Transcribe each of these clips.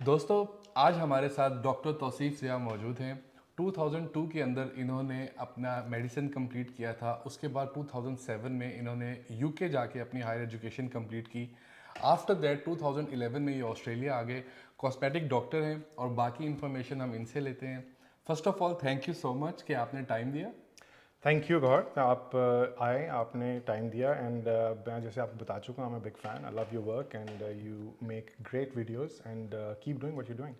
दोस्तों आज हमारे साथ डॉक्टर तौसीफ ज़िया मौजूद हैं। 2002 के अंदर इन्होंने अपना मेडिसिन कंप्लीट किया था। उसके बाद 2007 में इन्होंने यूके जाके अपनी हायर एजुकेशन कंप्लीट की। आफ्टर दैट 2011 में ये ऑस्ट्रेलिया आ गए। कॉस्मेटिक डॉक्टर हैं और बाकी इन्फॉर्मेशन हम इनसे लेते हैं। First of all thank you so much कि आपने टाइम दिया। थैंक यू गौर, आप आए, आपने टाइम दिया एंड मैं जैसे आपको बता चुका हूँ, I am big fan, I love your work and you make great videos and keep doing what you doing.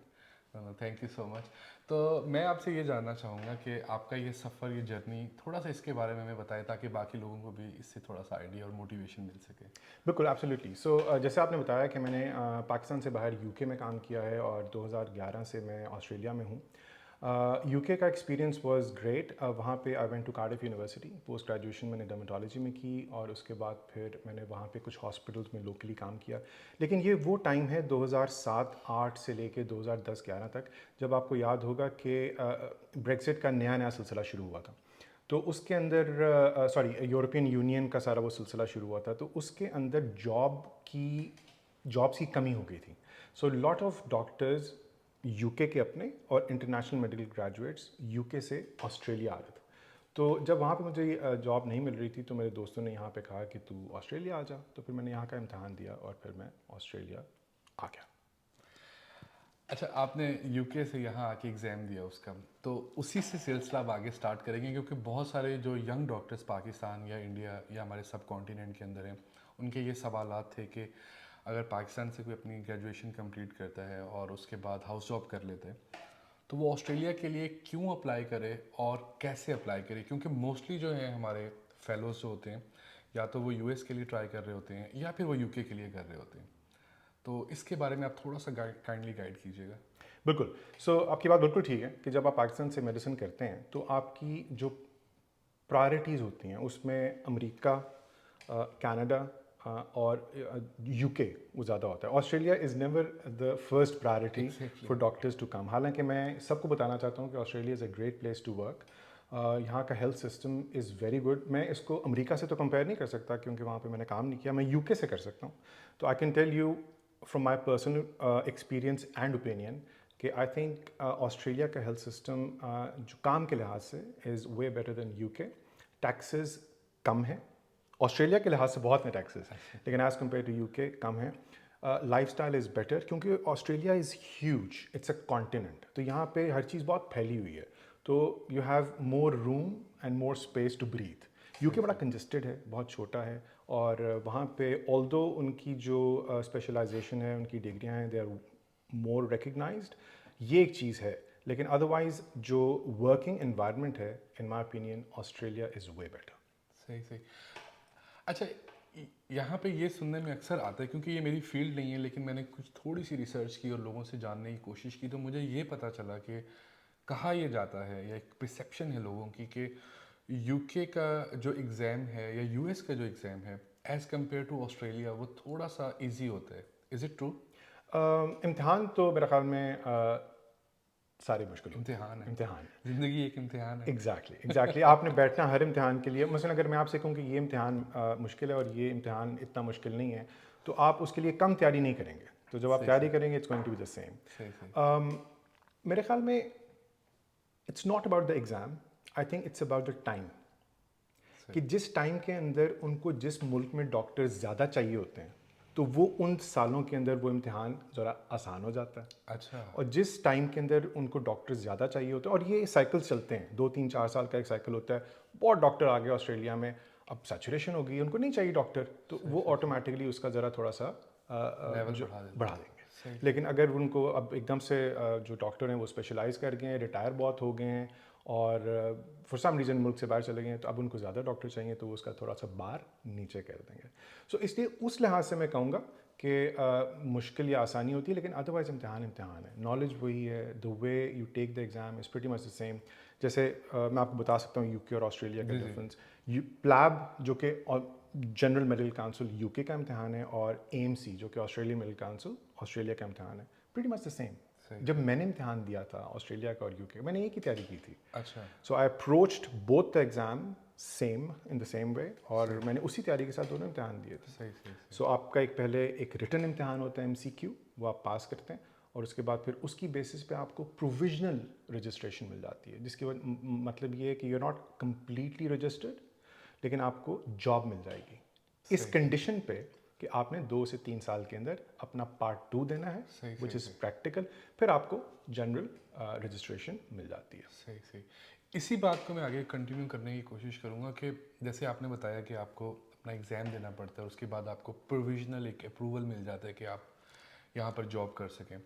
Thank you so much. तो मैं आपसे ये जानना चाहूँगा कि आपका ये सफ़र, ये जर्नी, थोड़ा सा इसके बारे में हमें बताएं ताकि बाकी लोगों को भी इससे थोड़ा सा आइडिया और मोटिवेशन मिल सके। बिल्कुल, एब्सोल्युटली। सो जैसे आपने बताया कि मैंने पाकिस्तान से बाहर यूके में काम किया है और 2011 से मैं ऑस्ट्रेलिया में हूँ। यूके का एक्सपीरियंस वाज ग्रेट। वहाँ पे I went to Cardiff university, post graduation मैंने डर्मेटोलॉजी में की और उसके बाद फिर मैंने वहाँ पे कुछ हॉस्पिटल्स में लोकली काम किया। लेकिन ये वो टाइम है 2007-8 से लेके 2010-11 तक, जब आपको याद होगा कि ब्रेक्सिट का नया नया सिलसिला शुरू हुआ था। तो उसके अंदर यूरोपियन यूनियन का सारा वो सिलसिला शुरू हुआ था, तो उसके अंदर जॉब्स की कमी हो गई थी। So lot of doctors UK के अपने और इंटरनेशनल मेडिकल ग्रेजुएट्स यूके से ऑस्ट्रेलिया आ रहे थे। तो जब वहाँ पे मुझे जॉब नहीं मिल रही थी तो मेरे दोस्तों ने यहाँ पे कहा कि तू ऑस्ट्रेलिया आ जा, तो फिर मैंने यहाँ का इम्तहान दिया और फिर मैं ऑस्ट्रेलिया आ गया। अच्छा, आपने यूके से यहाँ आके एग्ज़ाम दिया उसका, तो उसी से सिलसिला अब आगे स्टार्ट करेंगे क्योंकि बहुत सारे जो यंग डॉक्टर्स पाकिस्तान या इंडिया या हमारे सब कॉन्टिनेंट के अंदर हैं, उनके ये सवालात थे कि अगर पाकिस्तान से कोई अपनी ग्रेजुएशन कंप्लीट करता है और उसके बाद हाउस जॉब कर लेता है तो वो ऑस्ट्रेलिया के लिए क्यों अप्लाई करे और कैसे अप्लाई करे, क्योंकि मोस्टली जो है हमारे फेलोज जो होते हैं या तो वो यूएस के लिए ट्राई कर रहे होते हैं या फिर वो यूके के लिए कर रहे होते हैं। तो इसके बारे में आप थोड़ा सा काइंडली गाइड कीजिएगा। बिल्कुल। सो आपकी बात बिल्कुल ठीक है कि जब आप पाकिस्तान से मेडिसिन करते हैं तो आपकी जो प्रायोरिटीज़ होती हैं उसमें अमेरिका, कनाडा और यूके वो ज़्यादा होता है। Australia is never the first priority exactly. For doctors to come. हालांकि मैं सबको बताना चाहता हूँ कि Australia is a great place to work. यहाँ का health system is very good. मैं इसको अमेरिका से तो कंपेयर नहीं कर सकता क्योंकि वहाँ पे मैंने काम नहीं किया। मैं यूके से कर सकता हूँ। तो I can tell you from my personal experience and opinion कि आई थिंक ऑस्ट्रेलिया का हेल्थ सिस्टम जो काम के लिहाज से is way better than UK. Taxes कम है, ऑस्ट्रेलिया के लिहाज से बहुत में टैक्सेस हैं, लेकिन एज़ कम्पेयर टू यूके कम है। लाइफ स्टाइल इज़ बेटर क्योंकि Australia is huge, it's a continent, तो यहाँ पे हर चीज़ बहुत फैली हुई है, तो you have more room and more space to breathe. UK बड़ा कंजस्टेड है, बहुत छोटा है, और वहाँ पे ऑल्दो उनकी जो स्पेशलाइजेशन है, उनकी डिग्रियाँ हैं, दे आर मोर रिकग्नाइज्ड, ये एक चीज़ है। लेकिन अदरवाइज जो वर्किंग एनवायरनमेंट है, in my opinion Australia is way better. सही सही। अच्छा, यहाँ पे ये सुनने में अक्सर आता है, क्योंकि ये मेरी फील्ड नहीं है लेकिन मैंने कुछ थोड़ी सी रिसर्च की और लोगों से जानने की कोशिश की, तो मुझे ये पता चला कि कहा यह जाता है या एक परसेप्शन है लोगों की कि यूके का जो एग्ज़ाम है या यूएस का जो एग्ज़ाम है एज़ कम्पेयर टू ऑस्ट्रेलिया वो थोड़ा सा इजी होता है। Is it true? इम्तिहान तो मेरे ख्याल में सारे मुश्किल होते हैं। इम्तिहान है। इम्तिहान, ज़िंदगी एक इम्तिहान है। एग्जैक्टली आपने बैठना हर इम्तिहान के लिए। मसलन अगर मैं आपसे कहूँ कि ये इम्तिहान मुश्किल है और ये इम्तिहान इतना मुश्किल नहीं है, तो आप उसके लिए कम तैयारी नहीं करेंगे। तो जब आप सही तैयारी सही करेंगे, it's going to be the सही सही। सेम। मेरे ख्याल में it's not about the exam, I think it's about the time. कि सही। जिस टाइम के अंदर उनको जिस मुल्क में डॉक्टर्स ज़्यादा चाहिए होते हैं, तो वो उन सालों के अंदर वो इम्तिहान ज़रा आसान हो जाता है। अच्छा। और जिस टाइम के अंदर उनको डॉक्टर्स ज़्यादा चाहिए होते हैं, और ये साइकिल्स चलते हैं, 2 3 4 साल का एक साइकिल होता है। बहुत डॉक्टर आ गए ऑस्ट्रेलिया में, अब सैचुरेशन हो गई, उनको नहीं चाहिए डॉक्टर, तो सही वो सही सही। ऑटोमेटिकली उसका ज़रा थोड़ा सा लेवल जो बढ़ा देते बढ़ा हैं। देंगे। सही सही। लेकिन अगर उनको अब एकदम से जो डॉक्टर हैं वो स्पेशलाइज कर गए हैं, रिटायर बहुत हो गए हैं और फॉर सम रीज़न मुल्क से बाहर चले गए हैं, तो अब उनको ज़्यादा डॉक्टर चाहिए, तो वो उसका थोड़ा सा बार नीचे कर देंगे। सो इसलिए उस लिहाज से मैं कहूँगा कि मुश्किल या आसानी होती है, लेकिन अदरवाइज इम्तिहान इम्तिहान है। नॉलेज वही है, the way you take the exam is pretty much the same. जैसे मैं आपको बता सकता हूँ यूके और ऑस्ट्रेलिया का जी जी। डिफरेंस। प्लैब जो कि जनरल मेडिकल काउंसिल यूके का इम्तिहान है, और एएमसी जो कि ऑस्ट्रेलियन मेडिकल काउंसिल ऑस्ट्रेलिया का इम्तिहान है, प्रीटी मच द सेम। सही। जब मैंने इम्तिहान दिया था ऑस्ट्रेलिया का और यूके, मैंने एक ही तैयारी की थी। अच्छा। So I approached both the exam same in the same way, और सही मैंने उसी तैयारी के साथ दोनों इम्तिहान दिए थे। सही सही सही। सो आपका एक पहले एक रिटन इम्तिहान होता है, एमसीक्यू, वो आप पास करते हैं, और उसके बाद फिर उसकी बेसिस पे आपको प्रोविजनल रजिस्ट्रेशन मिल जाती है, जिसके बाद मतलब ये है कि you are not completely registered, लेकिन आपको जॉब मिल जाएगी इस कंडीशन पे कि आपने 2 से 3 साल के अंदर अपना पार्ट 2 देना है, विच इज़ प्रैक्टिकल, फिर आपको जनरल रजिस्ट्रेशन मिल जाती है। सही सही। इसी बात को मैं आगे कंटिन्यू करने की कोशिश करूँगा कि जैसे आपने बताया कि आपको अपना एग्ज़ाम देना पड़ता है, उसके बाद आपको प्रोविजनल एक अप्रूवल मिल जाता है कि आप यहाँ पर जॉब कर सकें।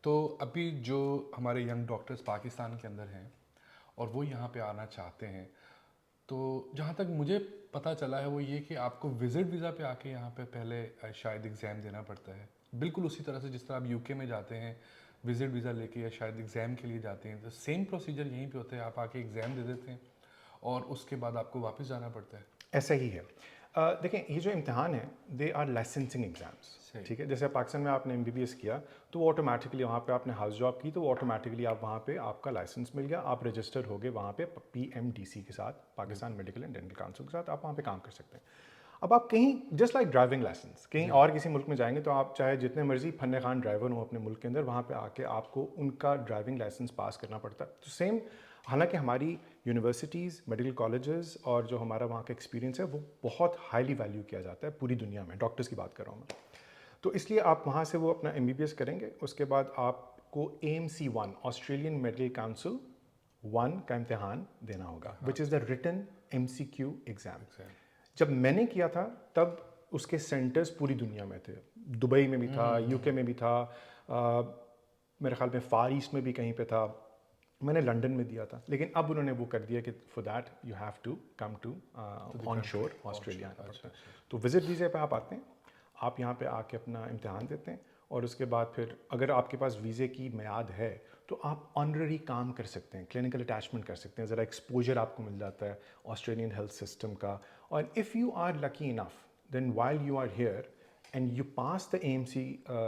तो अभी जो हमारे यंग डॉक्टर्स पाकिस्तान के अंदर हैं और वो यहाँ पे आना चाहते हैं, तो जहाँ तक मुझे पता चला है वो ये कि आपको विज़िट वीज़ा पे आके यहाँ पे पहले शायद एग्ज़ाम देना पड़ता है, बिल्कुल उसी तरह से जिस तरह आप यूके में जाते हैं विज़िट वीज़ा लेके या शायद एग्ज़ाम के लिए जाते हैं, तो सेम प्रोसीजर यहीं पे होता है, आप आके एग्ज़ाम दे देते हैं और उसके बाद आपको वापस जाना पड़ता है। ऐसा ही है। देखें, ये जो इम्तिहान है दे आर लाइसेंसिंग एग्ज़ाम्स, ठीक है। जैसे पाकिस्तान में आपने MBBS किया तो वो ऑटोमेटिकली वहाँ पे आपने हाउस जॉब की तो वो ऑटोमेटिकली आप वहाँ पे आपका लाइसेंस मिल गया, आप रजिस्टर हो गए वहाँ पे PMDC के साथ, Pakistan medical and dental council के साथ, आप वहाँ पे काम कर सकते हैं। अब आप कहीं जस्ट लाइक ड्राइविंग लाइसेंस कहीं और किसी मुल्क में जाएंगे तो आप चाहे जितने मर्जी फन्ने खान ड्राइवर हो अपने मुल्क के अंदर, वहाँ पे आके आपको उनका ड्राइविंग लाइसेंस पास करना पड़ता है। तो सेम, हालांकि हमारी यूनिवर्सिटीज़, मेडिकल कॉलेजेस और जो हमारा वहाँ का एक्सपीरियंस है वो बहुत हाईली वैल्यू किया जाता है पूरी दुनिया में, डॉक्टर्स की बात कर रहा हूँ मैं। तो इसलिए आप वहाँ से वो अपना MBBS करेंगे, उसके बाद आपको AMC1 ऑस्ट्रेलियन मेडिकल काउंसिल 1 का इम्तिहान देना होगा, which is the written MCQ exam. जब मैंने किया था तब उसके सेंटर्स पूरी दुनिया में थे, दुबई में भी था, UK में भी था, मेरे ख्याल में फार ईस्ट में भी कहीं पे था, मैंने लंदन में दिया था, लेकिन अब उन्होंने वो कर दिया कि for that you have to come to on shore Australia आना पड़ता है। तो विजिट वीज़े पे आप आते हैं, आप यहाँ पे आके अपना इम्तिहान देते हैं और उसके बाद फिर अगर आपके पास वीज़े की मियाद है तो आप ऑनररी काम कर सकते हैं, क्लिनिकल अटैचमेंट कर सकते हैं, ज़रा एक्सपोजर आपको मिल जाता है ऑस्ट्रेलियन हेल्थ सिस्टम का। और if you are lucky enough then while you are here and you pass the AMC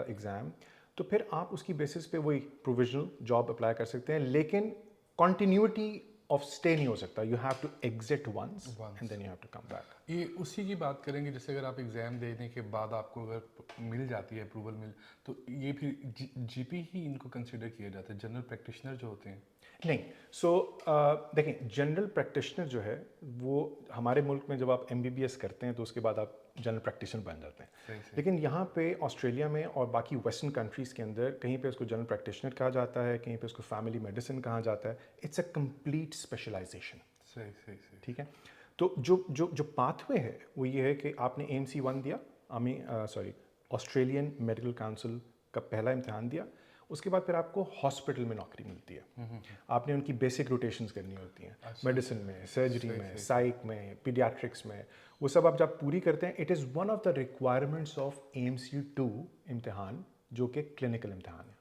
exam, तो फिर आप उसकी बेसिस पे वही प्रोविजनल जॉब अप्लाई कर सकते हैं, लेकिन कॉन्टीन्यूटी ऑफ स्टे नहीं हो सकता, you have to exit once and then you have to come back. ये उसी की बात करेंगे, जैसे अगर आप एग्ज़ाम देने के बाद आपको अगर मिल जाती है अप्रूवल मिल, तो ये फिर GP ही इनको कंसिडर किया जाता है, जनरल प्रैक्टिशनर जो होते हैं? नहीं, सो देखें, जनरल प्रैक्टिशनर जो है वो हमारे मुल्क में जब आप MBBS करते हैं तो उसके बाद आप जनरल प्रैक्टिशनर बन जाते हैं। सही। लेकिन यहाँ पे ऑस्ट्रेलिया में और बाकी वेस्टर्न कंट्रीज़ के अंदर कहीं पे उसको जनरल प्रैक्टिशनर कहा जाता है, कहीं पे उसको फैमिली मेडिसिन कहा जाता है। It's a complete specialization. सही। ठीक है। तो जो पाथवे है वो ये है कि आपने AMC1 दिया, ऑस्ट्रेलियन मेडिकल काउंसिल का पहला इम्तिहान दिया, उसके बाद फिर आपको हॉस्पिटल में नौकरी मिलती है। आपने उनकी बेसिक रोटेशंस करनी होती हैं, मेडिसिन में, सर्जरी में, साइक में, पीडियाट्रिक्स में, वो सब आप जब पूरी करते हैं, it is one of the requirements of AMC2 इम्तिहान, जो कि क्लिनिकल इम्तिहान है।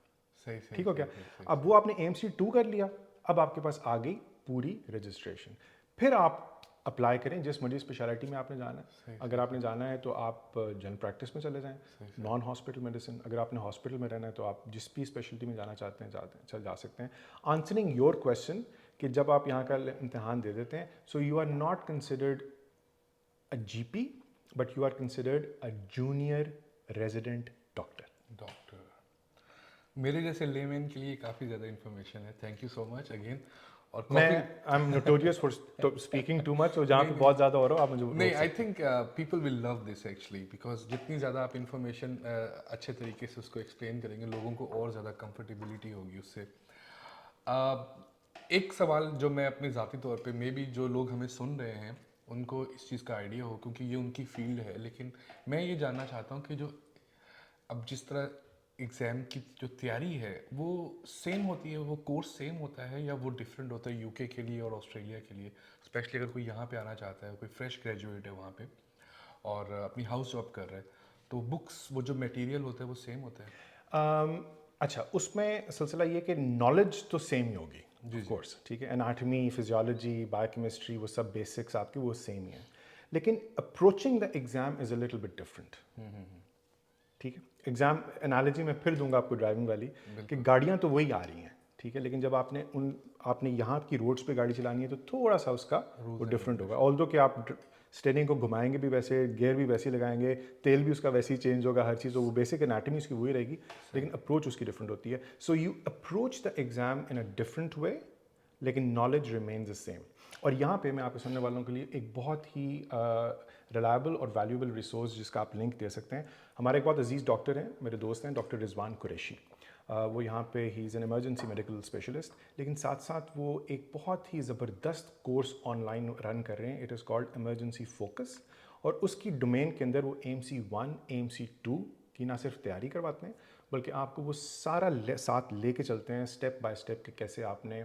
सही। ठीक हो गया। अब वो आपने AMC2 कर लिया, अब आपके पास आ गई पूरी रजिस्ट्रेशन। फिर आप अप्लाई करें जिस मर्जी स्पेशलिटी में आपने जाना है। अगर आपने जाना है तो आप जनरल प्रैक्टिस में चले जाएं, नॉन हॉस्पिटल मेडिसिन। अगर आपने हॉस्पिटल में रहना है तो आप जिस भी स्पेशलिटी में जाना चाहते हैं जा सकते हैं। आंसरिंग योर क्वेश्चन कि जब आप यहाँ का इम्तिहान दे देते हैं, so you are not considered a GP but you are considered a junior resident doctor. मेरे जैसे लेमैन के लिए काफ़ी ज़्यादा इन्फॉर्मेशन है, thank you so much again. और मैं I am notorious for speaking too much, और जहाँ पे बहुत ज़्यादा हो रहा हो आप मुझे नहीं, I think people will love this actually, because जितनी ज़्यादा आप इन्फॉर्मेशन अच्छे तरीके से उसको एक्सप्लेन करेंगे, लोगों को और ज़्यादा कंफर्टेबिलिटी होगी उससे। एक सवाल जो मैं अपने ज़ाती तौर पे, मे बी जो लोग हमें सुन रहे हैं उनको इस चीज़ का आइडिया हो, क्योंकि ये उनकी फील्ड है, लेकिन मैं ये जानना चाहता हूँ कि जो अब जिस तरह एग्ज़ाम की जो तैयारी है वो सेम होती है, वो कोर्स सेम होता है या वो डिफरेंट होता है यूके के लिए और ऑस्ट्रेलिया के लिए? स्पेशली अगर कोई यहाँ पे आना चाहता है, कोई फ्रेश ग्रेजुएट है वहाँ पे और अपनी हाउस जॉब कर रहा है, तो बुक्स, वो जो मटेरियल होता है वो सेम होता है? अच्छा, उसमें सिलसिला ये कि नॉलेज तो सेम ही होगी ऑफ कोर्स, ठीक है। एनाटॉमी, फिजियोलॉजी, बायोकेमिस्ट्री, वो सब बेसिक्स आपकी वो सेम ही है, लेकिन approaching the exam is a little bit different. ठीक है। एग्ज़ाम एनालॉजी में फिर दूंगा आपको ड्राइविंग वाली, कि गाड़ियाँ तो वही आ रही हैं, ठीक है, लेकिन जब आपने यहाँ की रोड्स पे गाड़ी चलानी है तो थोड़ा सा उसका वो डिफरेंट होगा। ऑल्दो कि आप स्टेयरिंग को घुमाएंगे भी वैसे, गियर भी वैसे ही लगाएंगे, तेल भी उसका वैसे ही चेंज होगा, हर चीज़, वो बेसिक एनाटमी उसकी वही रहेगी, लेकिन अप्रोच उसकी डिफरेंट होती है. So you approach the exam in a different way, लेकिन नॉलेज रिमेन्स द सेम. और यहाँ पे मैं आपके सुनने वालों के लिए एक बहुत ही रिलायबल और वैल्यूएबल रिसोर्स जिसका आप लिंक दे सकते हैं. हमारे एक बहुत अजीज़ डॉक्टर हैं, मेरे दोस्त हैं, डॉक्टर रिजवान कुरैशी. वो यहाँ पे he is an emergency medical specialist, लेकिन साथ साथ वो एक बहुत ही ज़बरदस्त कोर्स ऑनलाइन रन कर रहे हैं. It is called emergency focus. और उसकी डोमेन के अंदर वो AMC 1 AMC 2 की ना सिर्फ तैयारी करवाते हैं, बल्कि आपको वो सारा साथ लेके चलते हैं स्टेप बाय स्टेप कि कैसे आपने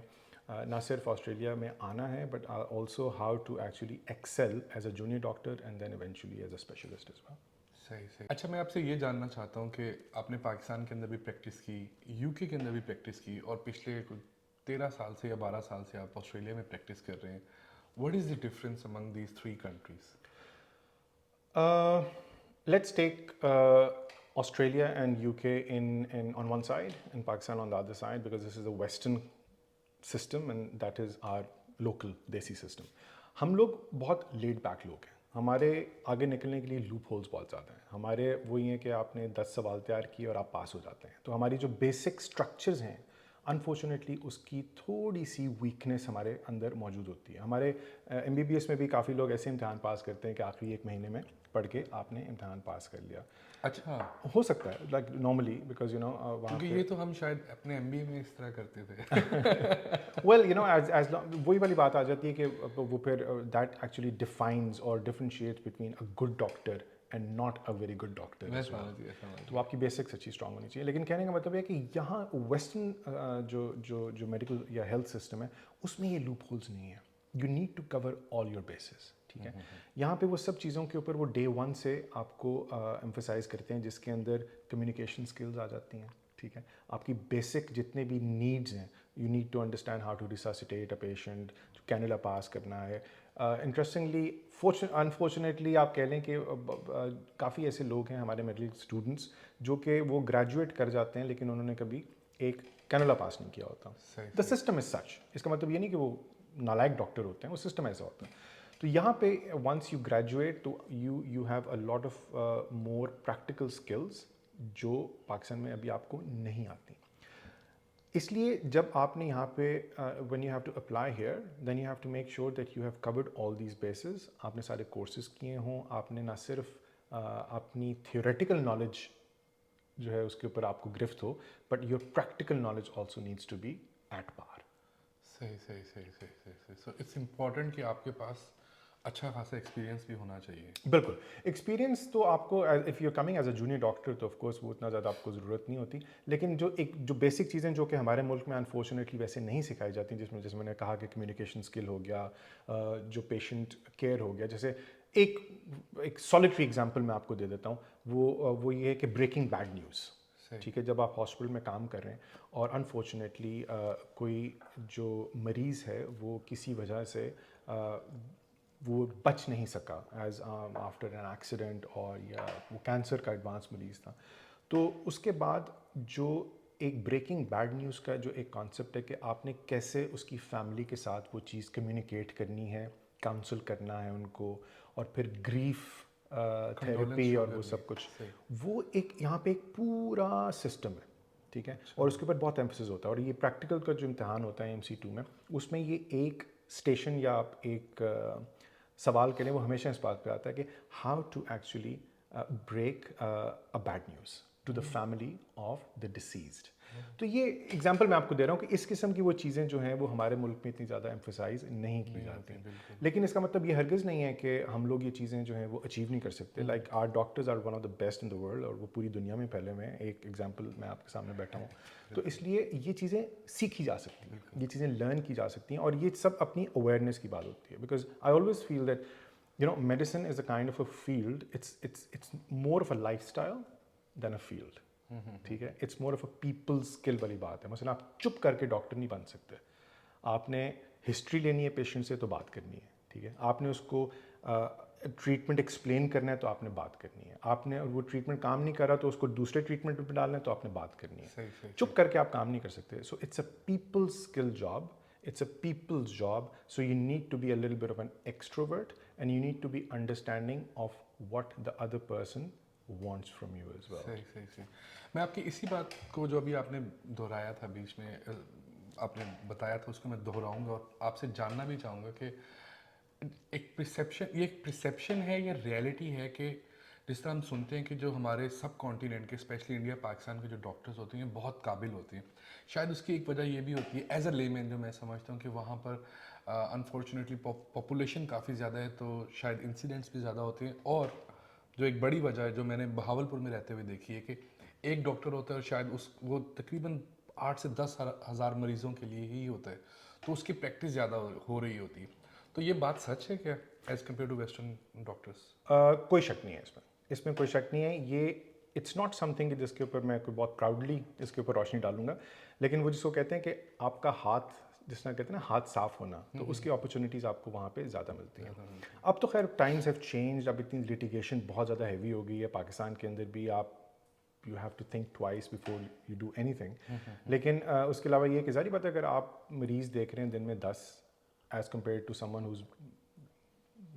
ना सिर्फ ऑस्ट्रेलिया में आना है, but also how to actually excel as a junior doctor and then eventually as a specialist as well. सही सही. अच्छा, मैं आपसे ये जानना चाहता हूँ कि आपने पाकिस्तान के अंदर भी प्रैक्टिस की, यूके के अंदर भी प्रैक्टिस की, और पिछले 13 साल से या 12 साल से आप ऑस्ट्रेलिया में प्रैक्टिस कर रहे हैं. What is the difference among these 3 countries? Let's take Australia and UK in on one side and Pakistan on the other side, because this is a Western system and that is our local देसी system. हम लोग बहुत laid back लोग हैं. हमारे आगे निकलने के लिए लूप होल्स बहुत ज़्यादा हैं. हमारे वही हैं कि आपने 10 सवाल तैयार किए और आप पास हो जाते हैं. तो हमारी जो बेसिक स्ट्रक्चर्स हैं, अनफॉर्चुनेटली उसकी थोड़ी सी वीकनेस हमारे अंदर मौजूद होती है. हमारे MBBS में भी काफ़ी लोग ऐसे इम्तहान पास करते हैं कि आखिरी 1 महीने में पढ़ के आपने इम्तहान पास कर लिया. अच्छा, हो सकता है like normally, because you know क्योंकि ये तो हम शायद अपने MBA में इस तरह करते थे. वेल यू नो एज वही वाली बात आ जाती है कि वो फिर दैट एक्चुअली डिफाइंस और differentiates between a good doctor and not a very good doctor. मैं समझ गया. तो आपकी बेसिक्स अच्छी स्ट्रांग होनी चाहिए. लेकिन कहने का मतलब है कि यहाँ वेस्टर्न जो मेडिकल या हेल्थ सिस्टम है, उसमें ये लूप होल्स नहीं है. You need to cover all your bases. ठीक है. यहाँ पे वो सब चीज़ों के ऊपर वो डे 1 से आपको एम्फेसाइज करते हैं, जिसके अंदर कम्युनिकेशन स्किल्स आ जाती हैं. ठीक है. आपकी बेसिक जितने भी नीड्स हैं, you need to understand how to resuscitate a patient, cannula pass करना है. इंटरेस्टिंगली अनफॉर्चुनेटली आप कह लें कि काफ़ी ऐसे लोग हैं हमारे मेडिकल स्टूडेंट्स जो कि वो ग्रेजुएट कर जाते हैं, लेकिन उन्होंने कभी एक कैनुला पास नहीं किया होता. The system is such. इसका मतलब ये नहीं कि वो नालायक डॉक्टर होते हैं, वो सिस्टम ऐसा होता है. तो यहाँ पे वंस यू ग्रेजुएट तो you have a lot of more practical skills जो पाकिस्तान में अभी आपको नहीं आती. इसलिए जब आपने यहाँ पे when you have to apply here, then you have to make sure that you have covered all these bases. आपने सारे कोर्सेज किए हों, आपने ना सिर्फ अपनी थियोरेटिकल नॉलेज जो है उसके ऊपर आपको गिरफ्त हो, but your practical knowledge also needs to be at par. सही सही सही सही सही सही. सो इट्स इम्पॉर्टेंट कि आपके पास अच्छा खासा एक्सपीरियंस भी होना चाहिए. बिल्कुल. एक्सपीरियंस तो आपको if you are coming as a junior doctor तो ऑफ कोर्स वो उतना ज़्यादा आपको ज़रूरत नहीं होती. लेकिन जो बेसिक चीज़ें जो कि हमारे मुल्क में अनफॉर्चुनेटली वैसे नहीं सिखाई जाती, जिसमें जैसे मैंने कहा कि कम्युनिकेशन स्किल हो गया, जो पेशेंट केयर हो गया. जैसे एक सॉलिटरी एग्जांपल मैं आपको दे देता हूँ. वो ये है कि ब्रेकिंग बैड न्यूज़. ठीक है. जब आप हॉस्पिटल में काम कर रहे हैं और अनफॉर्चुनेटली कोई जो मरीज़ है वो किसी वजह से वो बच नहीं सका एज आफ्टर एन एक्सीडेंट, और या वो कैंसर का एडवांस मरीज़ था, तो उसके बाद जो एक ब्रेकिंग बैड न्यूज़ का जो एक कॉन्सेप्ट है कि आपने कैसे उसकी फैमिली के साथ वो चीज़ कम्युनिकेट करनी है, काउंसल करना है उनको, और फिर ग्रीफ थेरेपी और वो सब कुछ, वो एक यहाँ पे एक पूरा सिस्टम है. ठीक है. और उसके ऊपर बहुत एम्फेसिस होता है. और ये प्रैक्टिकल का जो इम्तहान होता है AMC 2 में, उसमें ये एक स्टेशन या आप एक सवाल करें, वो हमेशा इस बात पे आता है कि how to actually break a bad news to the family of the deceased. तो ये एग्जांपल मैं आपको दे रहा हूँ कि इस किस्म की वो चीज़ें जो हैं वो हमारे मुल्क में इतनी ज़्यादा एम्फेसाइज नहीं की जाती. लेकिन इसका मतलब ये हरगिज़ नहीं है कि हम लोग ये चीज़ें जो हैं वो अचीव नहीं कर सकते. Like our doctors are one of the best in the world, और वो पूरी दुनिया में फैले हुए हैं. एक एग्जांपल मैं आपके सामने बैठा हूँ. तो इसलिए ये चीज़ें सीखी जा सकती हैं, ये चीज़ें लर्न की जा सकती हैं, और ये सब अपनी अवेयरनेस की बात होती है. Because I always feel that you know medicine is a kind of a field. It's more of a lifestyle than a field. ठीक है. It's more of a people skill वाली बात है. मसलन आप चुप करके डॉक्टर नहीं बन सकते. आपने हिस्ट्री लेनी है पेशेंट से तो बात करनी है. ठीक है. आपने उसको ट्रीटमेंट एक्सप्लेन करना है तो आपने बात करनी है. आपने वो ट्रीटमेंट काम नहीं कर रहा तो उसको दूसरे ट्रीटमेंट पे डालना है तो आपने बात करनी है. चुप करके आप काम नहीं कर सकते. So it's a people skill job. It's a people's job, so you need to be a little bit of an extrovert and you need to be understanding of what the other person wants from you as well. सही सही सही। मैं आपकी इसी बात को जो अभी आपने दोहराया था बीच में, आपने बताया था, उसको मैं दोहराऊंगा और आपसे जानना भी चाहूँगा कि एक परसेप्शन, ये एक परसेप्शन है या रियलिटी है कि जिस तरह हम सुनते हैं कि जो हमारे सब कॉन्टिनेंट के, स्पेशली इंडिया पाकिस्तान के जो डॉक्टर्स होते हैं बहुत काबिल होते हैं, शायद उसकी एक वजह ये भी होती है एज अ लेमैन जो मैं समझता हूँ कि वहाँ पर अनफॉर्चुनेटली पॉपुलेशन काफ़ी ज़्यादा है, तो शायद इंसिडेंट्स भी ज़्यादा होते हैं। और जो एक बड़ी वजह है जो मैंने बहावलपुर में रहते हुए देखी है कि एक डॉक्टर होता है और शायद वो तकरीबन 8 से 10 हज़ार मरीज़ों के लिए ही होता है, तो उसकी प्रैक्टिस ज़्यादा हो रही होती है। तो ये बात सच है क्या as compare to western doctors? कोई शक नहीं है इसमें कोई शक नहीं है। ये इट्स नॉट समथिंग जिसके ऊपर मैं कोई बहुत प्राउडली इसके ऊपर रोशनी डालूंगा, लेकिन वो जिसको कहते हैं कि आपका हाथ, जिस तरह कहते हैं ना हाथ साफ होना, तो उसकी अपॉर्चुनिटीज़ आपको वहाँ पे ज़्यादा मिलती हैं। अब तो खैर टाइम्स हैव चेंज्ड, अब इतनी लिटिगेशन बहुत ज़्यादा हैवी हो गई है पाकिस्तान के अंदर भी, आप you have to think twice before you do anything. लेकिन उसके अलावा ये कि ज़ाहिर बात है अगर आप मरीज़ देख रहे हैं दिन में 10 as compare to someone who's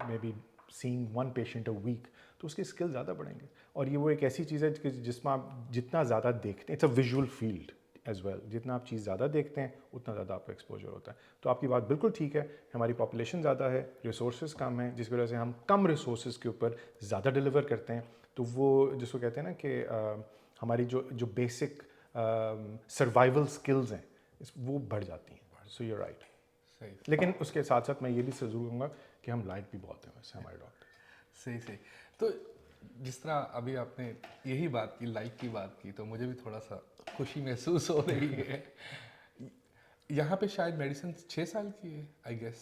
may be seeing one patient a week, तो उसके स्किल ज़्यादा बढ़ेंगे। और ये वो एक ऐसी चीज़ है कि जिसमें आप जितना ज़्यादा देखते हैं, it's a visual field as well, जितना आप चीज़ ज़्यादा देखते हैं उतना ज़्यादा आपको एक्सपोजर होता है। तो आपकी बात बिल्कुल ठीक है, हमारी पॉपुलेशन ज़्यादा है, रिसोर्सेज कम है, जिस वजह से हम कम रिसोर्सेज के ऊपर ज़्यादा डिलीवर करते हैं, तो वो जिसको कहते हैं ना कि हमारी जो बेसिक सर्वाइवल स्किल्स हैं वो बढ़ जाती हैं। So you right. सही लेकिन उसके साथ साथ मैं ये भी ज़रूर कहूँगा कि हम लाइट भी बहुत हैं वैसे हमारे डॉक्टर। सही सही। तो जिस तरह अभी आपने यही बात की, लाइफ की बात की, तो मुझे भी थोड़ा सा खुशी महसूस हो रही है। यहाँ पे शायद मेडिसिन 6 साल की है आई गेस।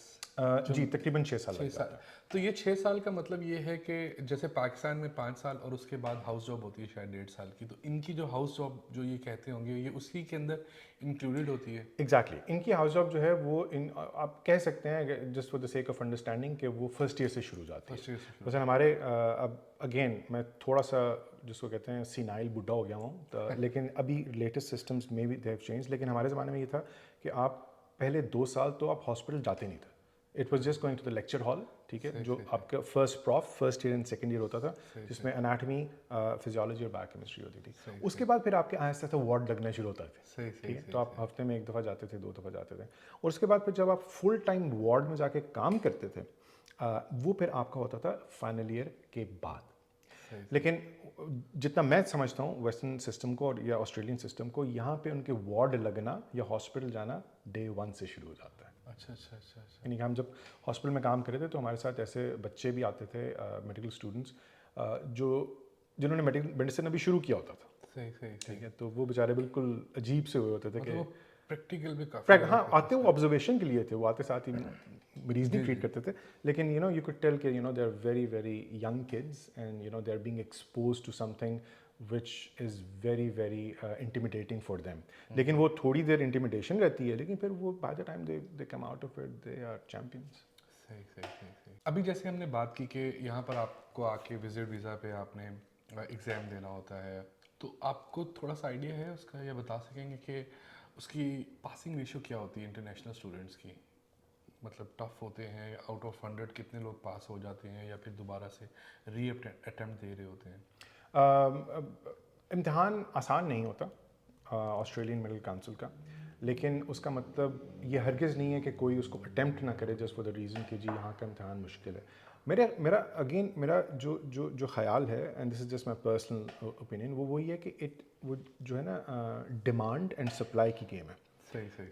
जी तकरीबन 6 साल 6 लग साल। जाता है। तो ये 6 साल का मतलब ये है कि जैसे पाकिस्तान में 5 साल और उसके बाद हाउस जॉब होती है शायद 1.5 साल की, तो इनकी जो हाउस जॉब जो ये कहते होंगे ये उसी के अंदर इंक्लूडेड होती है? एग्जैक्टली इनकी हाउस जॉब जो है वो आप कह सकते हैं just for the sake of understanding कि वो फर्स्ट ईयर से शुरू हो जाती फर्स्ट है। ईयर से शुरू। वैसे हमारे अब अगेन मैं थोड़ा सा जिसको कहते हैं सीनाइल बुढ़ा हो गया हूँ तो लेकिन अभी लेटेस्ट सिस्टम्स में भी दे हैव चेंज। लेकिन हमारे ज़माने में ये था कि आप पहले 2 साल तो आप हॉस्पिटल जाते नहीं थे, it was just going to the lecture hall, ठीक है, जो आपका first year and second year होता था, जिसमें एनाटमी, फिजियोलॉजी और बायोकेमिस्ट्री होती थी। उसके बाद फिर आपके आहिस्ता आहिस्ता वार्ड लगने शुरू होता थे, सही ठीक है, तो आप हफ्ते में 1 दफ़ा जाते थे, 2 दफ़ा जाते थे। और उसके बाद फिर जब आप फुल टाइम वार्ड में जाके काम करते थे वो फिर आपका होता था फाइनल ईयर के बाद। लेकिन जितना मैं समझता हूँ वेस्टर्न सिस्टम को और या ऑस्ट्रेलियन सिस्टम को, यहाँ पे उनके वार्ड लगना या हॉस्पिटल जाना डे 1 से शुरू हो जाता है। अच्छा अच्छा अच्छा अच्छा। यानी कि हम जब हॉस्पिटल में काम कर रहे थे तो हमारे साथ ऐसे बच्चे भी आते थे मेडिकल स्टूडेंट्स जिन्होंने मेडिसिन अभी शुरू किया होता था, सही सही। ठीक है, तो वो बेचारे बिल्कुल अजीब से हुए होते थे कि प्रैक्टिकल भी काफी हाँ आते वो ऑब्जर्वेशन के लिए थे, वो आते साथ ही मरीज नहीं ट्रीट करते थे, लेकिन यू कुड टेल कि they are very very young kids and they are being expose to something which is very very intimidating for them. लेकिन वो थोड़ी देर इंटिमिडेशन रहती है, लेकिन फिर वो by the time they come out of it they are champions. सही सही सही सही। अभी जैसे हमने बात की कि यहाँ पर आपको आके विजिट वीज़ा पे आपने एग्ज़ाम देना होता है, तो आपको थोड़ा सा आइडिया है उसका, या बता सकेंगे कि उसकी पासिंग रेशियो क्या होती है इंटरनेशनल स्टूडेंट्स की? मतलब टफ होते हैं, आउट ऑफ 100 कितने लोग पास हो जाते हैं या फिर दोबारा से री अटेम्प्ट दे रहे होते हैं? इम्तिहान आसान नहीं होता ऑस्ट्रेलियन मेडिकल काउंसिल का, लेकिन उसका मतलब ये हरगिज़ नहीं है कि कोई उसको अटेम्प्ट ना करे जस्ट फॉर द रीज़न कि जी यहाँ का इम्तिहान मुश्किल है। मेरा जो ख्याल है, and this is just my personal opinion, वो वही है कि वो जो है ना डिमांड एंड सप्लाई की गेम है। सही सही।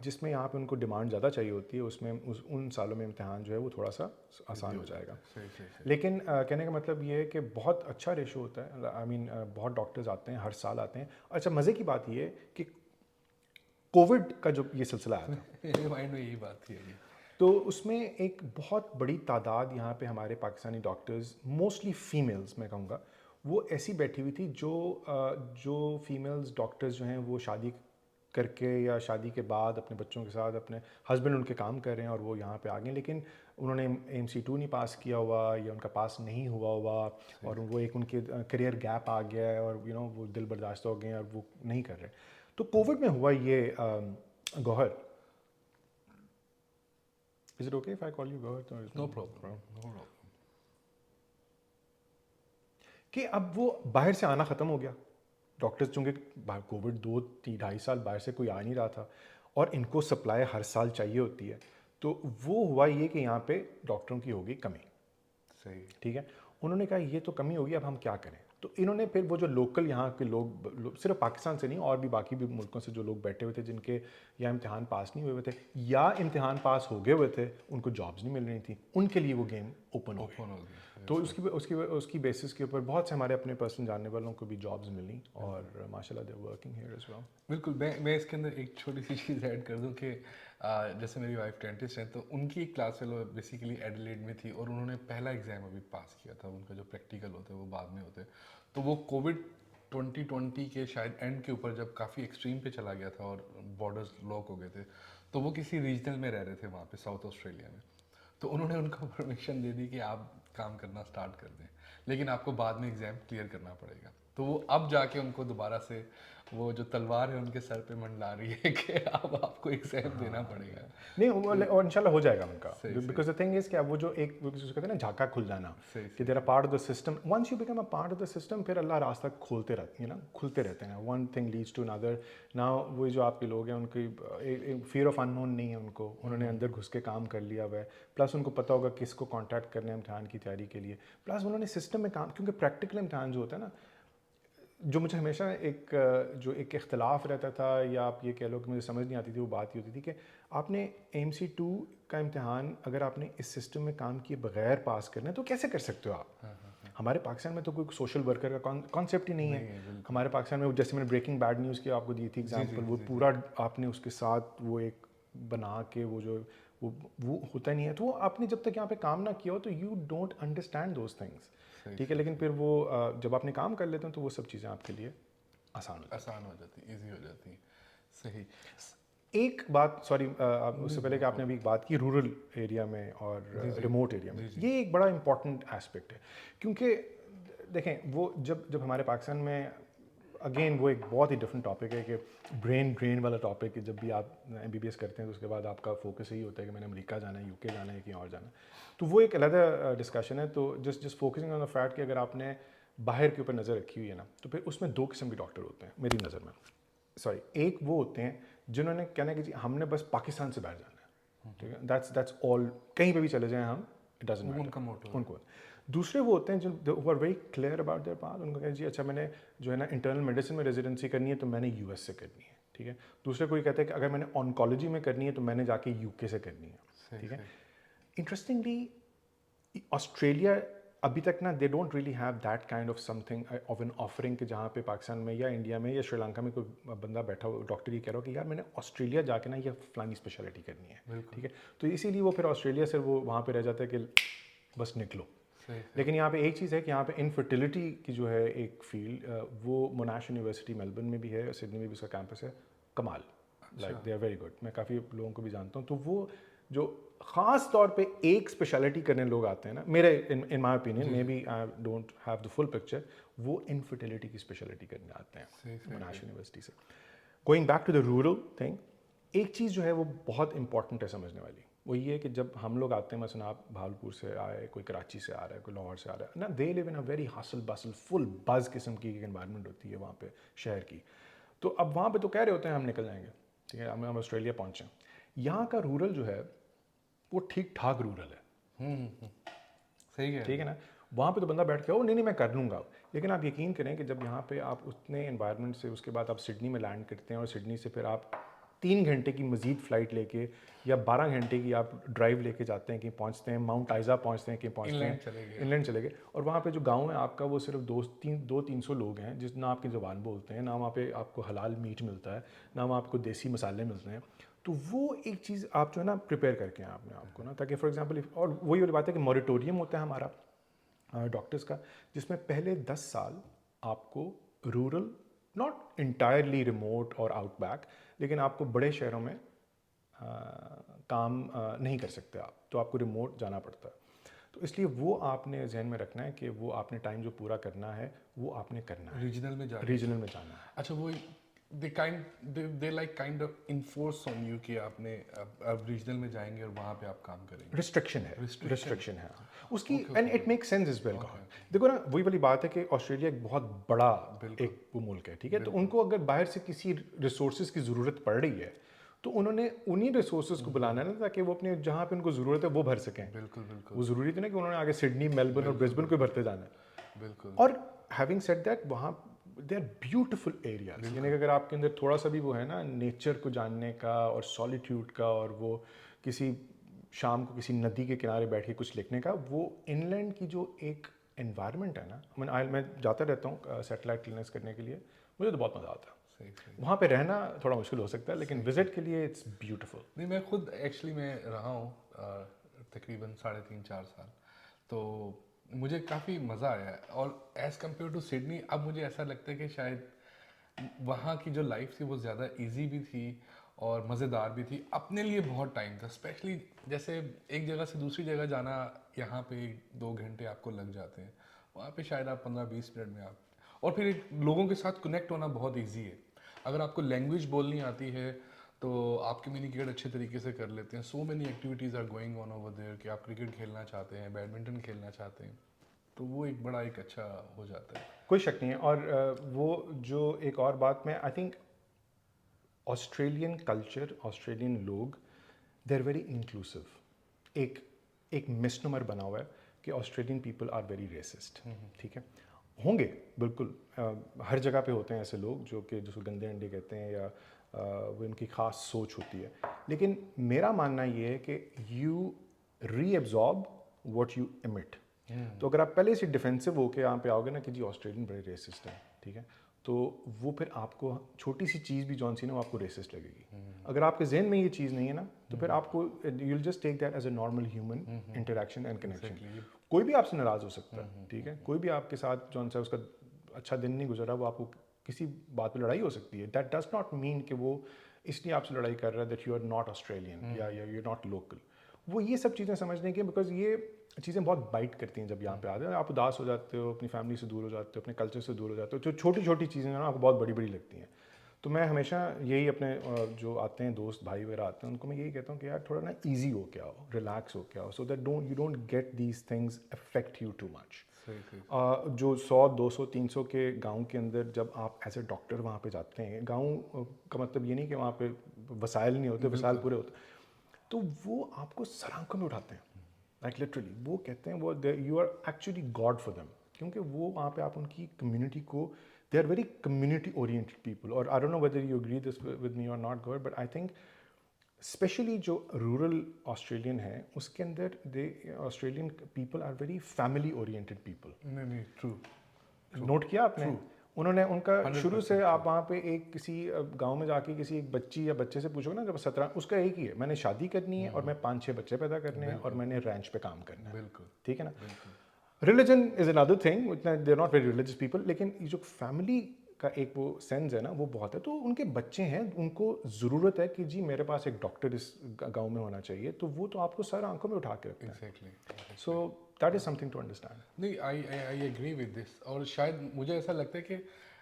जिसमें यहाँ पे उनको डिमांड ज़्यादा चाहिए होती है, उसमें उन सालों में इम्तिहान जो है वो थोड़ा सा आसान हो जाएगा। सही सही सही। लेकिन कहने का मतलब ये है कि बहुत अच्छा रेशो होता है, आई मीन बहुत डॉक्टर्स आते हैं, हर साल आते हैं। अच्छा मज़े की बात ये है कि कोविड का जो ये सिलसिला आया था मेरे माइंड में यही बात थी अभी। तो उसमें एक बहुत बड़ी तादाद यहाँ पे हमारे पाकिस्तानी डॉक्टर्स, मोस्टली फीमेल्स मैं कहूँगा, वो ऐसी बैठी हुई थी जो फीमेल्स डॉक्टर्स जो हैं वो शादी करके या शादी के बाद अपने बच्चों के साथ, अपने हस्बैंड उनके काम कर रहे हैं और वो यहाँ पे आ गए, लेकिन उन्होंने MC2 नहीं पास किया हुआ या उनका पास नहीं हुआ हुआ, और वो एक उनके करियर गैप आ गया है और वो दिल बर्दाश्त हो गए और वो नहीं कर रहे। तो कोविड में हुआ ये Gauhar Is it okay if I call you Gawat? Or is no problem, no problem. कि अब वो बाहर से आना ख़त्म हो गया. डॉक्टर्स चूँकि कोविड 2-2.5 साल बाहर से कोई आ नहीं रहा था और इनको सप्लाई हर साल चाहिए होती है, तो वो हुआ ये कि यहाँ पे डॉक्टरों की होगी कमी. सही. ठीक है, उन्होंने कहा ये तो कमी होगी, अब हम क्या करें. तो इन्होंने फिर वो जो लोकल यहाँ के लोग सिर्फ पाकिस्तान से नहीं और भी बाकी भी मुल्कों से जो लोग बैठे हुए थे जिनके या इम्तिहान पास नहीं हुए थे या इम्तिहान पास हो गए हुए थे, उनको जॉब्स नहीं मिल रही थी, उनके लिए वो गेम ओपन हो गई. ओपन हो गई. तो उसकी बेसिस के ऊपर बहुत से हमारे अपने पर्सन जानने वालों को भी जॉब्स मिली और माशाल्लाह they working here as well. बिल्कुल. मैं इसके अंदर एक छोटी सी चीज़ ऐड कर दूं कि जैसे मेरी वाइफ डेंटिस्ट है, तो उनकी एक क्लास फेलो बेसिकली एडिलेड में थी और उन्होंने पहला एग्ज़ाम अभी पास किया था. उनका जो प्रैक्टिकल होते हैं वो बाद में होते हैं. तो वो कोविड 2020 के शायद एंड के ऊपर जब काफ़ी एक्सट्रीम पे चला गया था और बॉर्डर्स लॉक हो गए थे, तो वो किसी रीजनल में रह रहे थे वहाँ पे साउथ ऑस्ट्रेलिया में. तो उन्होंने उनको परमिशन दे दी कि आप काम करना स्टार्ट कर दें, लेकिन आपको बाद में एग्ज़ाम क्लियर करना पड़ेगा. तो वो अब जाके उनको दोबारा से वो जो तलवार है उनके सर पे मंडला रही है कि अब आपको एग्ज़ाम देना पड़ेगा. नहीं और इंशाल्लाह हो जाएगा उनका. सही. बिकॉज द थिंग इज कि अब वो जो एक वो जिसको कहते हैं ना झाका खुल जाना सही. कि तेरा part of the system, once you become a part of the system फिर अल्लाह रास्ता खोलते रहते हैं ना, खुलते रहते हैं. One thing leads to another. Now वो जो आपके लोग हैं उनकी फियर ऑफ अननोन नहीं है उनको, उन्होंने अंदर घुस के काम कर लिया हुआ है. प्लस उनको पता होगा किसको कॉन्टैक्ट करना है इम्तिहान की तैयारी के लिए. प्लस उन्होंने सिस्टम में काम, क्योंकि प्रैक्टिकल इम्तिहान जो होता है ना, जो मुझे हमेशा जो एक इख्तलाफ रहता था या आप ये कह लो कि मुझे समझ नहीं आती थी, वो बात ये होती थी कि आपने AMC2 का इम्तिहान अगर आपने इस सिस्टम में काम किए बगैर पास करना है तो कैसे कर सकते हो आप. हमारे पाकिस्तान में तो कोई सोशल वर्कर का कॉन्सेप्ट ही नहीं है. हमारे पाकिस्तान में जैसे मैंने ब्रेकिंग बैड न्यूज़ की आपको दी थी एग्जांपल, वो पूरा आपने उसके साथ वो एक बना के वो होता नहीं है. तो वो आपने जब तक यहाँ पे काम ना किया हो तो you don't understand those things. ठीक है, लेकिन फिर वो जब आपने काम कर लेते हैं तो वो सब चीज़ें आपके लिए आसान हो जाती, ईजी हो जाती. सही. एक बात सॉरी उससे पहले कि आपने अभी एक बात की रूरल एरिया में और रिमोट एरिया में, ये एक बड़ा इंपॉर्टेंट एस्पेक्ट है. क्योंकि देखें वो जब हमारे पाकिस्तान में अगेन वो एक बहुत ही डिफरेंट टॉपिक है कि ब्रेन ड्रेन वाला टॉपिक है. जब भी आप MBBS करते हैं तो उसके बाद आपका फोकस यही होता है कि मैंने अमेरिका जाना है, UK जाना है, कहीं और जाना है. तो वो एक अलग डिस्कशन है. तो just focusing on the fact कि अगर आपने बाहर के ऊपर नज़र रखी हुई है ना, तो फिर उसमें 2 किस्म के डॉक्टर होते हैं मेरी नज़र में. सॉरी, एक वो होते हैं जिन्होंने कहना है कि जी हमने बस पाकिस्तान से बाहर जाना है. ठीक है, दैट्स ऑल, कहीं पे भी चले जाएं हम, इट डजंट मैटर. उनका मोटो उनको. दूसरे वो होते हैं जो who are very clear about their path. उनको कहते हैं जी अच्छा मैंने जो है ना इंटरनल मेडिसिन में रेजिडेंसी करनी है तो मैंने US से करनी है. ठीक है. दूसरे कोई कहते हैं कि अगर मैंने ऑन्कोलॉजी में करनी है तो मैंने जाके UK से करनी है. ठीक है. इंटरेस्टिंगली ऑस्ट्रेलिया अभी तक ना they don't really have that kind of something of an offering कि जहाँ पे पाकिस्तान में या इंडिया में या श्रीलंका में कोई बंदा बैठा हुआ डॉक्टर ये कह रहा हो कि यार मैंने ऑस्ट्रेलिया जाके ना ये फलानी स्पेशलिटी करनी है. ठीक है. तो इसीलिए वो फिर ऑस्ट्रेलिया से वो वहाँ पे रह जाता है कि बस निकलो. लेकिन यहाँ पे एक चीज़ है कि यहाँ पे इनफर्टिलिटी की जो है एक फील्ड वो मोनाश यूनिवर्सिटी मेलबर्न में भी है, सिडनी में भी उसका कैंपस है. कमाल, like they are very good. मैं काफ़ी लोगों को भी जानता हूँ. तो वो जो ख़ास तौर पे एक स्पेशलिटी करने लोग आते हैं ना, मेरे in my opinion, may be I don't have the full picture, वो इनफर्टिलिटी की स्पेशलिटी करने आते हैं मोनाश यूनिवर्सिटी से. Going back to the rural thing, एक चीज़ जो है वो बहुत इंपॉर्टेंट है समझने वाली, वो ये है कि जब हम लोग आते हैं, मसलन आप भावलपुर से आए, कोई कराची से आ रहा है, कोई लाहौर से आ रहा है ना, they live in a very hustle bustle full बज किस्म की एनवायरनमेंट होती है वहाँ पे शहर की. तो अब वहाँ पे तो कह रहे होते हैं हम निकल जाएंगे, ठीक है, हम ऑस्ट्रेलिया पहुँचे. यहाँ का रूरल जो है वो ठीक ठाक रूरल है. सही है. ठीक है ना. वहाँ पे तो बंदा बैठ के ओ नहीं मैं कर लूँगा. लेकिन आप यकीन करें कि जब यहाँ पे आप उतने एनवायरनमेंट से उसके बाद आप सिडनी में लैंड करते हैं और सिडनी से फिर आप 3 घंटे की मज़ीद फ़्लाइट लेके या 12 घंटे की आप ड्राइव लेके जाते हैं, कहीं पहुँचते हैं, माउंट आइज़ा पहुँचते हैं, कहीं पहुँचते हैं, इंग्लैंड चले गए. और वहाँ पे जो गांव है आपका वो सिर्फ 200-300 लोग हैं जिस ना आपकी ज़बान बोलते हैं, ना वहाँ पे आपको हलाल मीट मिलता है, ना वहाँ आपको देसी मसाले मिलते हैं. तो वो एक चीज़ आप जो है ना प्रिपेयर करके हैं अपने आप को ना, ताकि फॉर एग्जांपल, और वही वाली बात है कि मॉरिटोरियम होता है हमारा डॉक्टर्स का, जिसमें पहले 10 साल आपको रूरल, नॉट इंटायरली रिमोट और आउटबैक, लेकिन आपको बड़े शहरों में काम नहीं कर सकते आप, तो आपको रिमोट जाना पड़ता है. तो इसलिए वो आपने जहन में रखना है कि वो आपने टाइम जो पूरा करना है वो आपने करना है, रीजनल में जाना है. अच्छा, वो they like kind of enforce on you कि आपने अब रीजनल में जाएंगे और वहाँ पे आप काम करेंगे. रिस्ट्रिक्शन है, Restriction. रिस्ट्रिक्शन है उसकी. Okay, and okay, it make sense is well. Okay, देखो ना, वही वाली बात है कि ऑस्ट्रेलिया एक बहुत बड़ा बिल्कुल. एक वो मुल्क है, ठीक है. तो उनको अगर बाहर से किसी रिसोर्सेज की ज़रूरत पड़ रही है तो उन्होंने उन्हीं रिसोर्सेज को बुलाना है ना, ताकि वो अपने जहाँ पे उनको ज़रूरत है वो भर सकें. बिल्कुल बिल्कुल वो ज़रूरी तो नहीं कि उन्होंने आगे सिडनी, मेलबर्न और ब्रिस्बेन को भरते जाना है. बिल्कुल. और हैविंग सेड दैट, वहाँ दे आर ब्यूटिफुल एरियाज. यानी कि अगर आपके अंदर थोड़ा सा भी वो है ना नेचर को जानने का और सॉलिट्यूड का, और वो किसी शाम को किसी नदी के किनारे बैठ के कुछ लिखने का, वो इनलैंड की जो एक एनवायरनमेंट है ना, मैं जाता रहता हूँ सैटेलाइट क्लियरनेस करने के लिए, मुझे तो बहुत मज़ा आता है. सही सही. वहाँ पे रहना थोड़ा मुश्किल हो सकता है, लेकिन विजिट के लिए इट्स ब्यूटीफुल. नहीं, मैं खुद एक्चुअली मैं रहा हूँ तकरीबन 3.5-4 साल, तो मुझे काफ़ी मज़ा आया है. और एज़ कम्पेयर टू सिडनी अब मुझे ऐसा लगता है कि शायद वहाँ की जो लाइफ थी वो ज़्यादा इजी भी थी और मज़ेदार भी थी. अपने लिए बहुत टाइम था, स्पेशली जैसे एक जगह से दूसरी जगह जाना, यहाँ पे 2 घंटे आपको लग जाते हैं, वहाँ पे शायद आप 15-20 मिनट में आप. और फिर लोगों के साथ कनेक्ट होना बहुत ईजी है. अगर आपको लैंग्वेज बोलनी आती है तो आप कम्युनिकेट अच्छे तरीके से कर लेते हैं. So many activities are going on over there कि आप क्रिकेट खेलना चाहते हैं, बैडमिंटन खेलना चाहते हैं, तो वो एक बड़ा एक अच्छा हो जाता है. कोई शक नहीं है. और वो जो एक और बात, मैं I think Australian culture, Australian लोग, दे आर वेरी इंक्लूसिव. एक मिसनोमर बना हुआ है कि Australian people are very racist. ठीक है, होंगे बिल्कुल. हर जगह पे होते हैं ऐसे लोग जो कि जिसको गंदे अंडे कहते हैं, या वो इनकी ख़ास सोच होती है. लेकिन मेरा मानना ये है कि you reabsorb what you emit. तो अगर आप पहले से डिफेंसिव होकर यहाँ पे आओगे ना कि जी ऑस्ट्रेलियन बड़े रेसिस्ट हैं, ठीक है, तो वो फिर आपको छोटी सी चीज़ भी जौन सी ना वो आपको रेसिस्ट लगेगी. अगर आपके जहन में ये चीज़ नहीं है ना, तो फिर आपको you will just take that as a normal human interaction and connection. कोई भी आपसे नाराज़ हो सकता है, ठीक है, कोई भी आपके साथ जौन सा उसका अच्छा दिन नहीं गुजरा, वो आपको किसी बात पे लड़ाई हो सकती है. दैट डज नॉट मीन कि वो इसलिए आपसे लड़ाई कर रहा है that you are not Australian या यू आर नॉट लोकल. वो ये सब चीज़ें समझने की, बिकॉज ये चीज़ें बहुत बाइट करती हैं जब यहाँ पे आते हैं. आप उदास हो जाते हो, अपनी फैमिली से दूर हो जाते हो, अपने कल्चर से दूर हो जाते हो. जो छोटी छोटी चीज़ें ना आपको बहुत बड़ी बड़ी लगती हैं. तो मैं हमेशा यही अपने जो आते हैं दोस्त भाई वगैरह आते हैं, उनको मैं यही कहता हूँ कि यार थोड़ा ना ईजी हो के आओ, रिलैक्स हो के आओ, so that you don't get these things affect you too much. जो 100, 200, 300 के गांव के अंदर जब आप एज ए डॉक्टर वहाँ पे जाते हैं, गांव का मतलब ये नहीं कि वहाँ पे वसाइल नहीं होते, वसाइल पूरे होते, तो वो आपको सरांखों में उठाते हैं. लाइक लिटरली वो कहते हैं वो you are actually god for them, क्योंकि वो वहाँ पे आप उनकी कम्युनिटी को, they are very community oriented people. और I don't know whether you agree this with me और not god, but I think specially जो रूरल ऑस्ट्रेलियन है उसके अंदर दे Australian people are very family oriented people. नहीं, true. Note किया आपने? उन्होंने उनका शुरू से, आप वहाँ पे एक किसी गांव में जाके किसी एक बच्ची या बच्चे से पूछोगे ना जब 17, उसका एक ही है, मैंने शादी करनी है और मैं 5-6 बच्चे पैदा करने हैं और मैंने रैंच पे काम करना है. बिल्कुल. ठीक है ना. Religion is another thing, they are not very religious people, लेकिन ये जो फैमिली का एक वो सेंस है ना वो बहुत है. तो उनके बच्चे हैं, उनको ज़रूरत है कि जी मेरे पास एक डॉक्टर इस गाँव में होना चाहिए, तो वो तो आपको सर आंखों में उठा के रखते हैं. Exactly. So that is something to understand. नहीं, आई एग्री विद दिस. और शायद मुझे ऐसा लगता है कि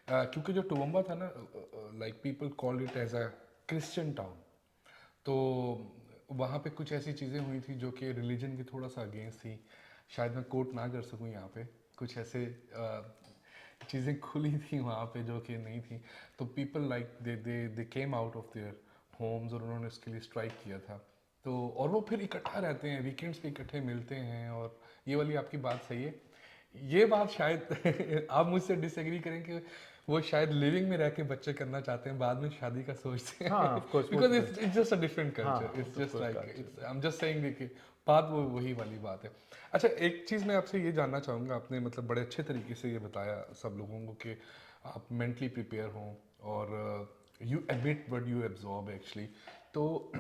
क्योंकि जो टोबम्बा था ना, like people called it as a Christian town, तो वहाँ पे कुछ ऐसी चीज़ें हुई थी जो कि रिलीजन की थोड़ा सा अगेंस्ट थी. शायद मैं कोट ना कर सकूँ यहाँ पे, कुछ ऐसे चीज़ें खुली थी वहाँ पे जो कि नहीं थी. तो people like they came out of their homes और उन्होंने उसके लिए स्ट्राइक किया था. तो और वो फिर इकट्ठा रहते हैं, वीकेंड्स पे इकट्ठे मिलते हैं. और ये वाली आपकी बात सही है. ये बात शायद आप मुझसे डिसएग्री करें कि वो शायद लिविंग में रह के बच्चे करना चाहते हैं, बाद में शादी का सोचते हैं. हाँ, of course, because it's just a different हाँ, culture. It's of just course like culture. I am just saying कि बात वो वही वाली बात है. अच्छा, एक चीज़ मैं आपसे ये जानना चाहूँगा. आपने मतलब बड़े अच्छे तरीके से ये बताया सब लोगों को कि आप मेंटली प्रिपेयर हों और you emit what you absorb actually. तो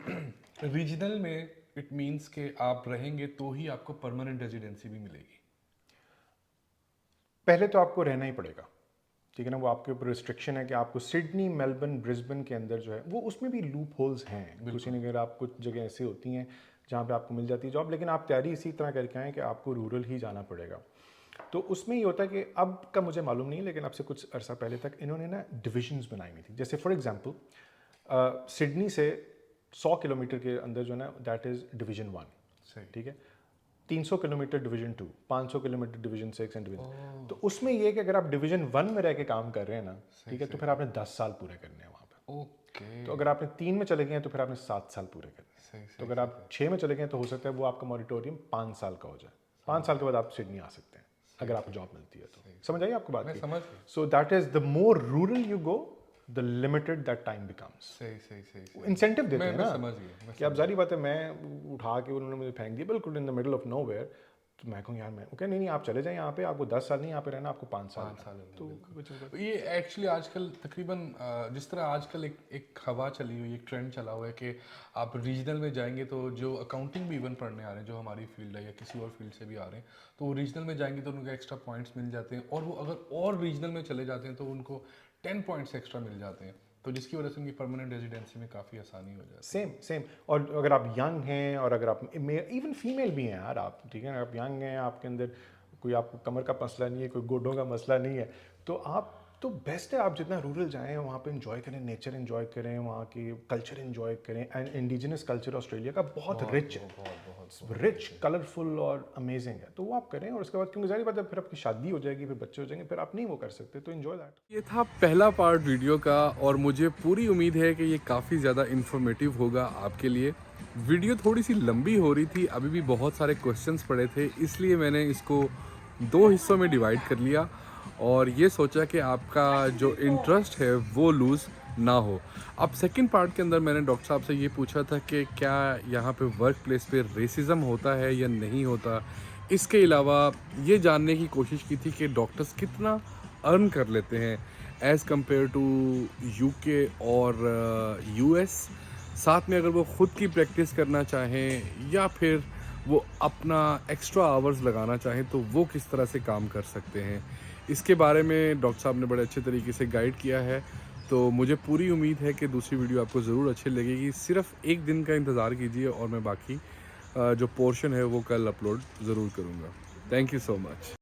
रीजनल में इट मीन्स कि आप रहेंगे तो ही आपको परमानेंट रेजिडेंसी भी मिलेगी. पहले तो आपको रहना ही पड़ेगा, ठीक है ना. वो आपके ऊपर रिस्ट्रिक्शन है कि आपको सिडनी, मेलबर्न, ब्रिस्बेन के अंदर जो है वो, उसमें भी लूप होल्स हैं. कुछ नहीं, अगर आप कुछ जगह ऐसी होती हैं जहाँ पे आपको मिल जाती है जॉब, लेकिन आप तैयारी इसी तरह करके आएँ कि आपको रूरल ही जाना पड़ेगा. तो उसमें ये होता है कि अब का मुझे मालूम नहीं, लेकिन अब से कुछ अरसा पहले तक इन्होंने ना डिविजन्स बनाई हुई थी। जैसे फॉर एग्जांपल सिडनी से 100 किलोमीटर के अंदर जो है ना, दैट इज़ डिवीजन 1, सही। ठीक है। 300 kilometre division 2, 500 kilometre division 6 and division. तो उसमें ये है कि अगर आप डिवीजन 1 में रह के काम कर रहे हैं ना, ठीक है, तो फिर आपने 10 साल पूरे करने हैं वहाँ पे। ओके। तो अगर आपने 3 में चले गए हैं तो फिर आपने 7 साल पूरे करने हैं। सही तो अगर आप 6 में चले गए तो हो सकता है वो आपका मॉरिटोरियम 5 साल का हो जाए। 5 साल के बाद आप सिडनी आ सकते हैं अगर आपको जॉब मिलती है तो। समझ आई आपको बात मैं की? समझ गया। So that is the more rural you go, the limited that time becomes. सही सही सही सही। इंसेंटिव देते मैं हैं ना समझ गया। कि अब जारी बात है, मैं उठा के उन्होंने मुझे फेंक दिया बिल्कुल in the middle of nowhere, तो मैं कहूँ यार, मैं ओके नहीं आप चले जाएं यहाँ पे, आपको 10 साल नहीं यहाँ पे रहना, आपको 5 साल 5 साल तो ये एक्चुअली आजकल तकरीबन जिस तरह आजकल एक हवा चली हुई, एक ट्रेंड चला हुआ है कि आप रीजनल में जाएंगे तो जो अकाउंटिंग भी इवन पढ़ने आ रहे हैं, जो हमारी फील्ड है या किसी और फील्ड से भी आ रहे हैं, तो वो रीजनल में जाएंगे तो उनको एक्स्ट्रा पॉइंट्स मिल जाते हैं, और वो अगर और रीजनल में चले जाते हैं तो उनको 10 पॉइंट्स एक्स्ट्रा मिल जाते हैं, तो जिसकी वजह से उनकी परमानेंट रेजिडेंसी में काफ़ी आसानी हो जाती है। सेम। और अगर आप यंग हैं और अगर आप इवन फीमेल भी हैं यार आप, ठीक है, आप यंग हैं, आपके अंदर कोई आपको कमर का मसला नहीं है, कोई गोडों का मसला नहीं है, तो आप तो बेस्ट है आप जितना रूरल जाएं वहाँ पे एंजॉय करें, नेचर एंजॉय करें, वहाँ के कल्चर एंजॉय करें। एंड इंडिजिनस कल्चर ऑस्ट्रेलिया का बहुत रिच है, रिच, कलरफुल और अमेजिंग है, तो वो आप करें। और उसके बाद क्योंकि जाहिर बात है फिर आपकी शादी हो जाएगी, फिर बच्चे हो जाएंगे, फिर आप नहीं वो कर सकते, तो एंजॉय दैट। ये था पहला पार्ट वीडियो का, और मुझे पूरी उम्मीद है कि ये काफ़ी ज़्यादा इन्फॉर्मेटिव होगा आपके लिए। वीडियो थोड़ी सी लंबी हो रही थी, अभी भी बहुत सारे क्वेश्चंस पड़े थे, इसलिए मैंने इसको 2 हिस्सों में डिवाइड कर लिया, और ये सोचा कि आपका जो इंटरेस्ट है वो लूज़ ना हो। अब सेकंड पार्ट के अंदर मैंने डॉक्टर साहब से ये पूछा था कि क्या यहाँ पे वर्क प्लेस पे रेसिज्म होता है या नहीं होता। इसके अलावा ये जानने की कोशिश की थी कि डॉक्टर्स कितना अर्न कर लेते हैं एज़ कम्पेयर टू यूके और यूएस। साथ में अगर वो ख़ुद की प्रैक्टिस करना चाहें या फिर वो अपना एक्स्ट्रा आवर्स लगाना चाहें तो वो किस तरह से काम कर सकते हैं, इसके बारे में डॉक्टर साहब ने बड़े अच्छे तरीके से गाइड किया है। तो मुझे पूरी उम्मीद है कि दूसरी वीडियो आपको ज़रूर अच्छी लगेगी। सिर्फ एक दिन का इंतज़ार कीजिए और मैं बाकी जो पोर्शन है वो कल अपलोड ज़रूर करूँगा। Thank you so much.